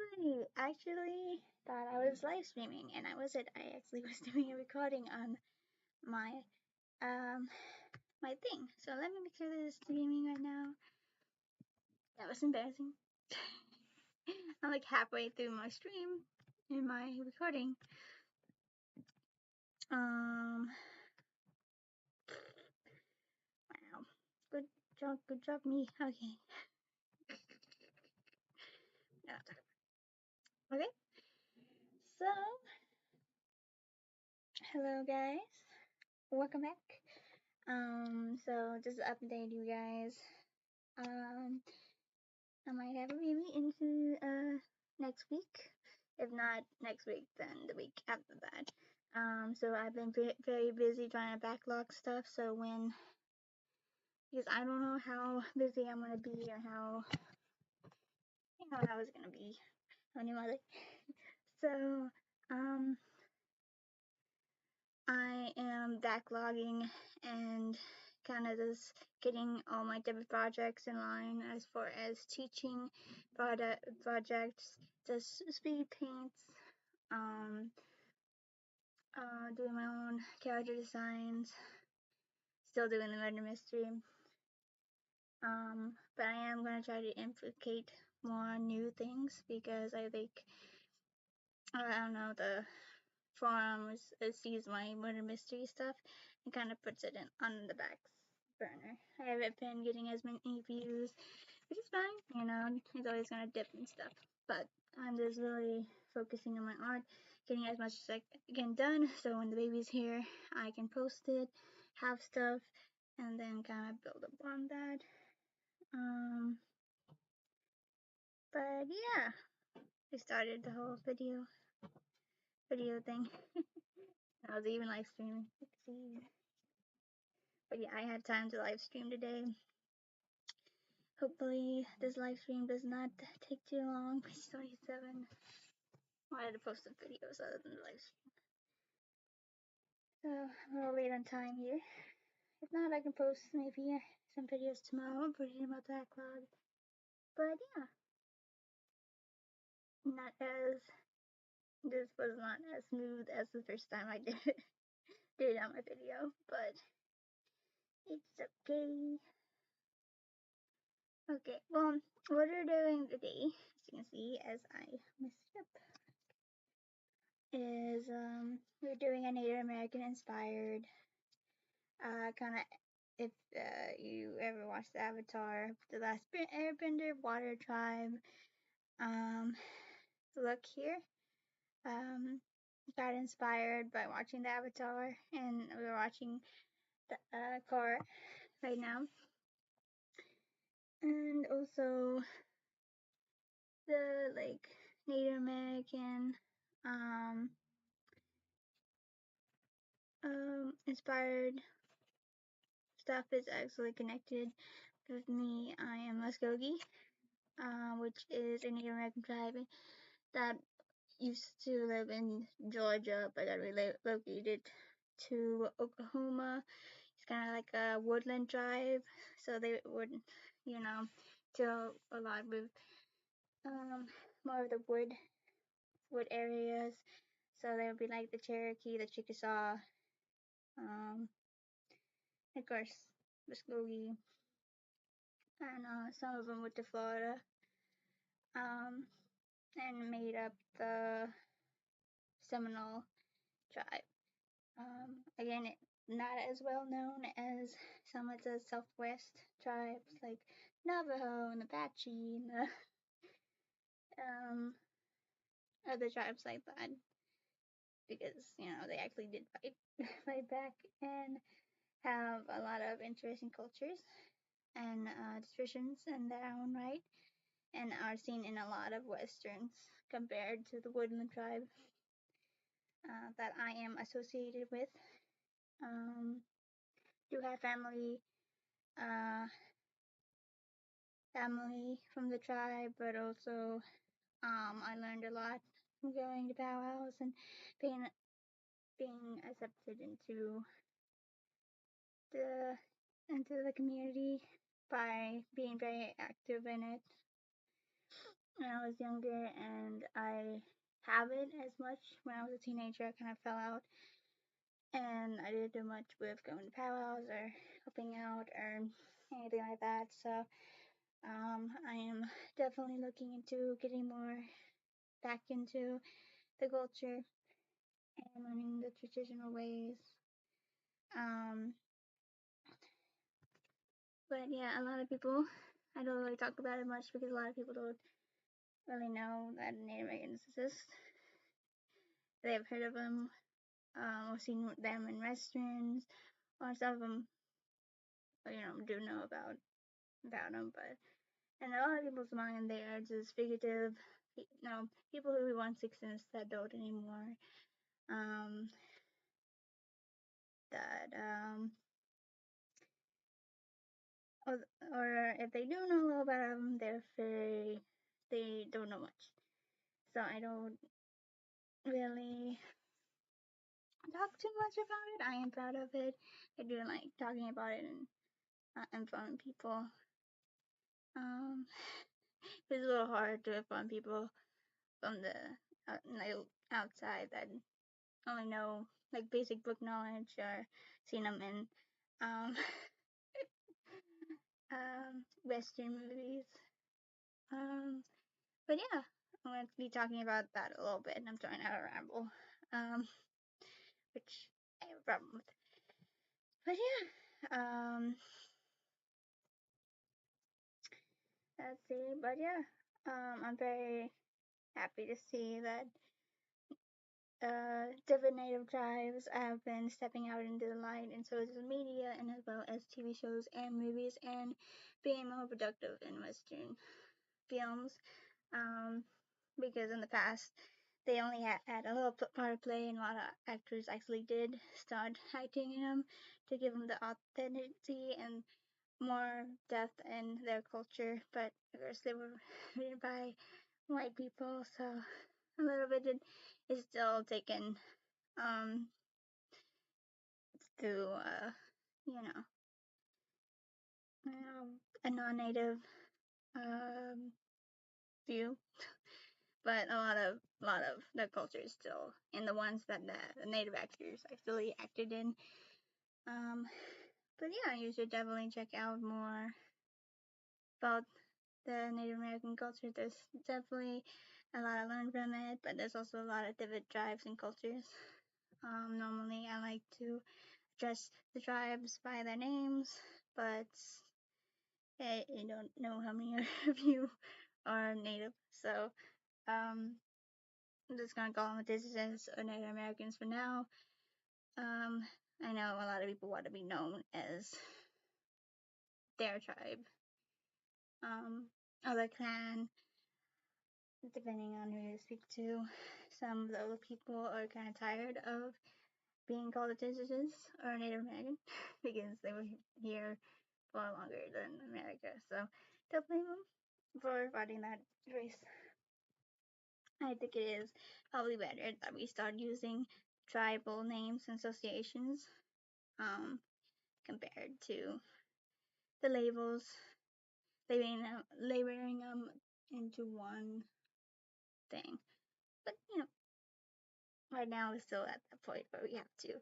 everybody actually thought I was live streaming, and I wasn't. I actually was doing a recording on my um my thing. So let me make sure that it's streaming right now. That was embarrassing. I'm like halfway through my stream in my recording. Um, wow. Good job, me. Okay. Okay. So, hello guys. Welcome back. So just to update you guys. Um, I might have a baby into next week. If not next week, then the week after that. So I've been very busy trying to backlog stuff. So because I don't know how busy I'm gonna be or how how it's gonna be a new mother. So um, I am backlogging and kind of just getting all my different projects in line as far as teaching projects, just speed paints, um, doing my own character designs, still doing the murder mystery. But I am gonna try to implicate more new things because I think I don't know, the forum sees my murder mystery stuff and kind of puts it on the back burner. I haven't been getting as many views, which is fine, it's always gonna dip and stuff. But I'm just really focusing on my art, getting as much as I can done, so when the baby's here, I can post it, have stuff, and then kind of build up on that. But yeah, I started the whole video thing. I was even live streaming. Let's see. But yeah, I had time to live stream today. Hopefully, this live stream does not take too long. It's 27. I wanted to post some videos other than the live stream. So, I'm a little late on time here. If not, I can post maybe some videos tomorrow, put it in my backlog. But yeah, not as this was not as smooth as the first time I did it on my video, but it's okay. Okay, well, what we're doing today, as you can see, as I messed up, is we're doing a Native American inspired kind of, if you ever watched Avatar, The Last Airbender, Water Tribe, look here. Got inspired by watching the Avatar, and we're watching the Korra right now, and also the like Native American inspired stuff is actually connected with me. I am Muskogee, which is a Native American tribe that used to live in Georgia but got relocated to Oklahoma. It's kind of like a woodland tribe, so they would, deal a lot with more of the wood areas. So they would be like the Cherokee, the Chickasaw, of course, Muskogee, and some of them went to Florida, and made up the Seminole tribe. Again, not as well known as some of the Southwest tribes like Navajo and Apache and the other tribes like that, because they actually did fight back and have a lot of interesting cultures and traditions in their own right, and are seen in a lot of westerns compared to the Woodland tribe that I am associated with. Do have uh, family from the tribe, but also I learned a lot from going to powwows and being accepted the into the community by being very active in it. when I was younger, and I haven't as much when I was a teenager. I kind of fell out, and I didn't do much with going to powwows or helping out or anything like that. So I am definitely looking into getting more back into the culture and learning the traditional ways. Um, but yeah, a lot of people, I don't really talk about it much because a lot of people don't really know that Native Americans exist. They've heard of them or seen them in westerns, or some of them, do know about them. But in a lot of people's mind, they are just figurative, people who once existed that don't anymore. Um, that or if they do know a little about them, they don't know much. So I don't really talk too much about it. I am proud of it. I do like talking about it and informing people. Um, it's a little hard to inform people from the outside that only know like basic book knowledge or seen them in um, Western movies. Um, but yeah, I'm going to be talking about that a little bit, and I'm trying out a ramble, which I have a problem with. But yeah, let's see. But yeah, I'm very happy to see that different native tribes have been stepping out into the light in social media and as well as TV shows and movies and being more productive in Western films. Um, because in the past they only had a little part to play, and a lot of actors actually did start acting in them to give them the authenticity and more depth in their culture. But of course, they were written by white people, so a little bit is still taken um, through you know, a non-native um, view, but a lot of the culture is still in the ones that the native actors actually acted in. Um, but yeah, you should definitely check out more about the Native American culture. There's definitely a lot to learn from it, but there's also a lot of different tribes and cultures. Normally, I like to address the tribes by their names, but I don't know how many of you are native, so I'm just gonna call them indigenous or Native Americans for now. Um, I know a lot of people want to be known as their tribe, other clan, depending on who you speak to. Some of the other people are kind of tired of being called indigenous or Native American because they were here far longer than America. So don't blame them for fighting that race. I think it is probably better that we start using tribal names and associations compared to the labels, labeling them into one thing. But right now we're still at that point where we have to.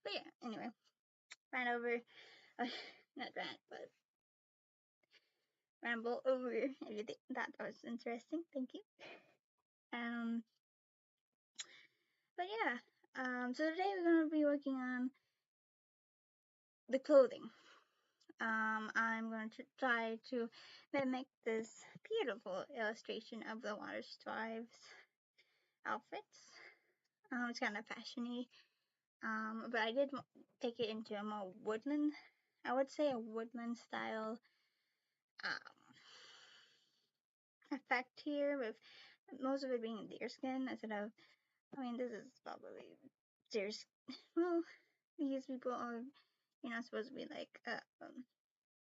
But yeah, anyway, ran over, not rant, but ramble over everything that was interesting. Thank you. Um, but yeah, so today we're gonna be working on the clothing. I'm going to try to mimic this beautiful illustration of the Water Tribes outfits. It's kind of fashiony, but I did take it into a more woodland, I would say a woodland style effect here, with most of it being deerskin instead of, this is probably deerskin. Well, these people are, supposed to be like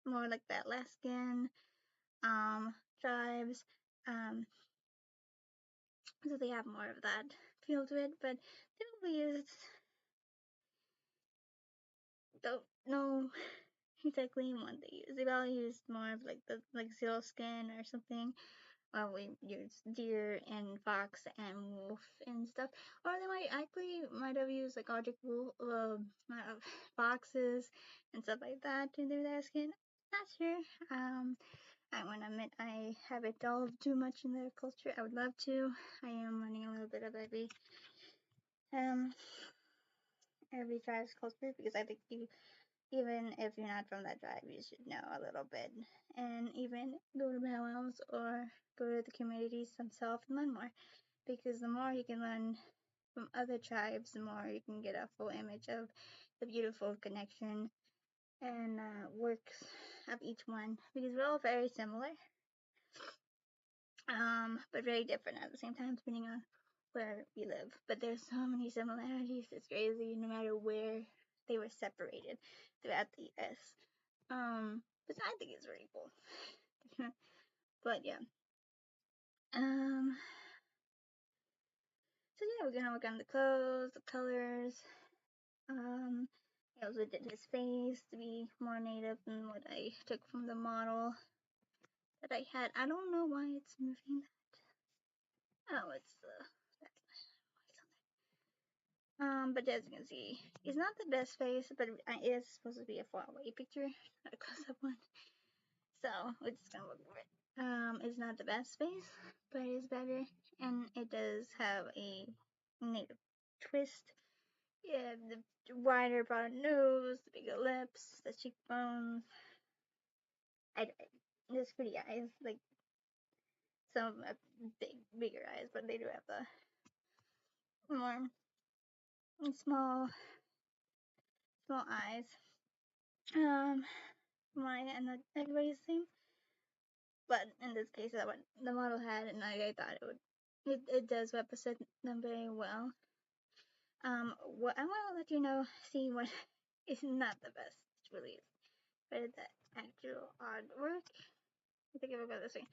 more like that Alaskan tribes. Um, so they have more of that feel to it, but typically is don't know. exactly what they use. They probably use more of like the seal skin or something. Well, we use deer and fox and wolf and stuff, or they might have used like Arctic wolf, foxes and stuff like that to do their skin. Not sure. I want to admit I haven't delved too much in their culture. I would love to. I am learning a little bit of um every tribe's culture because I think even if you're not from that tribe, you should know a little bit, and even go to powwows or go to the communities themselves and learn more. Because the more you can learn from other tribes, the more you can get a full image of the beautiful connection and works of each one. Because we're all very similar, but very different at the same time, depending on where we live. But there's so many similarities. It's crazy, no matter where they were separated throughout the U.S. But I think it's really cool. But yeah. So yeah, we're gonna work on the clothes, the colors. I also did his face to be more native than what I took from the model that I had. I don't know why it's moving that. Oh, it's but as you can see, it's not the best face, but it is supposed to be a far away picture, not a close up one. So we're just gonna look over it. It's not the best face, but it's better, and it does have a native twist. Yeah, the wider broad nose, the bigger lips, the cheekbones. There's pretty eyes, like some bigger eyes, but they do have the more small eyes. Mine and everybody's same, but in this case, that what the model had, and I thought it would. It does represent them very well. What I want to let you know, see what is not the best release, but the actual artwork. I think I'll go this way.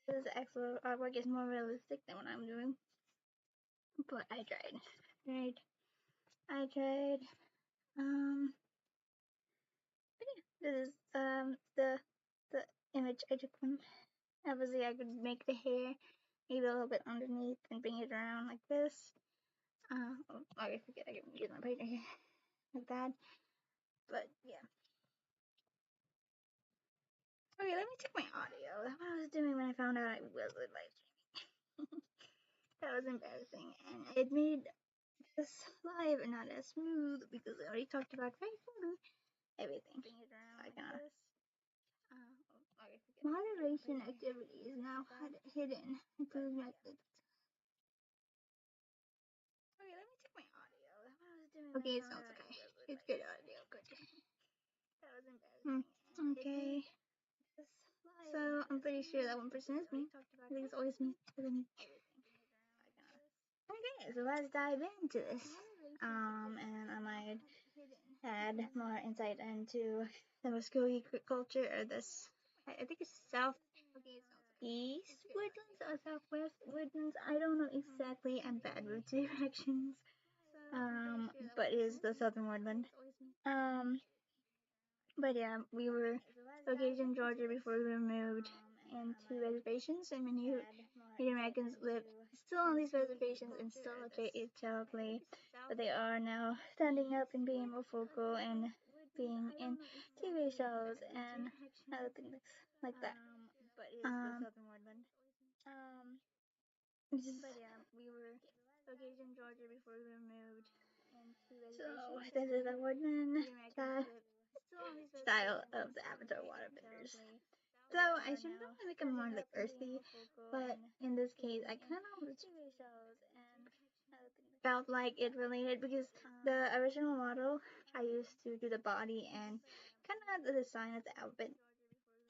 This actual artwork is more realistic than what I'm doing, but I tried. Right. I tried. But yeah, this is the image I took from. Obviously, I could make the hair maybe a little bit underneath and bring it around like this. I forget I can use my paper here like that. But yeah. Okay, let me check my audio. That's what I was doing when I found out I wasn't live streaming. That was embarrassing, and it made this live not as smooth because I already talked about very smooth everything. Bring it around like this. Moderation activity is now hidden. Improved methods. Okay, let me check my audio. That's what I was doing. Okay, it sounds okay. It's good audio. Good. That was embarrassing. Okay. So I'm pretty sure that 1% is me. I think it's always me. Okay, so let's dive into this. And I might add more insight into the Muskogee culture, or this. I think it's southeast woodlands or southwest woodlands. I don't know exactly. I'm bad with directions. But it is the southern woodland. But yeah, we were located in Georgia before we were moved into reservations, and many Native Americans live still on these reservations and still located terribly, but they are now standing up and being more vocal and being in TV shows and other things like that. But yeah, we were located in Georgia before we were moved into reservations. So this is the woodland style of the Avatar waterbenders. So I should normally make them more like earthy, but in this case I kind of felt like it related because the original model I used to do the body and kind of the design of the outfit.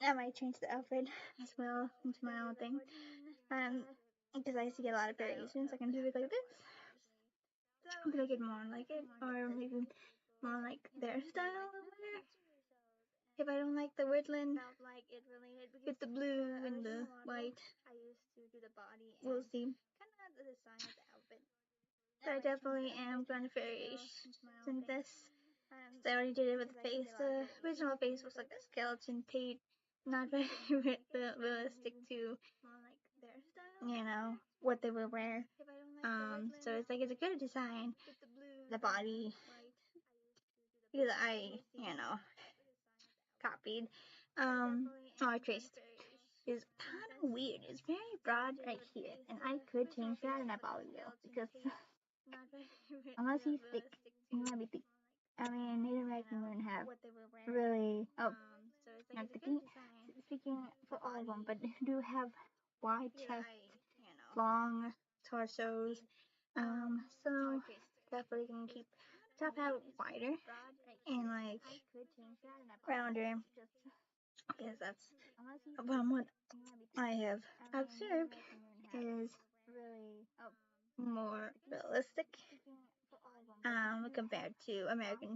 I might change the outfit as well into my own thing. Because I see a lot of variations, I can do it like this. I'm gonna get more like it, or maybe more like their style of wear. If I don't like the woodland with the blue and the white, we'll see. But I definitely am gonna variation this So I already did it with the face. The original face was like a skeleton paint, not very realistic to, what they would wear. So it's like it's a good design. The body, because copied. I traced. Is kind of weird. It's very broad right here, and I could change that, and I probably will because unless he's thick, he might be thick. I mean, Native American women have really not thick. Speaking for all of them, but they do have wide chests, long torsos. So definitely can keep top out wider and like rounder. Because that's what I have observed is more realistic compared to American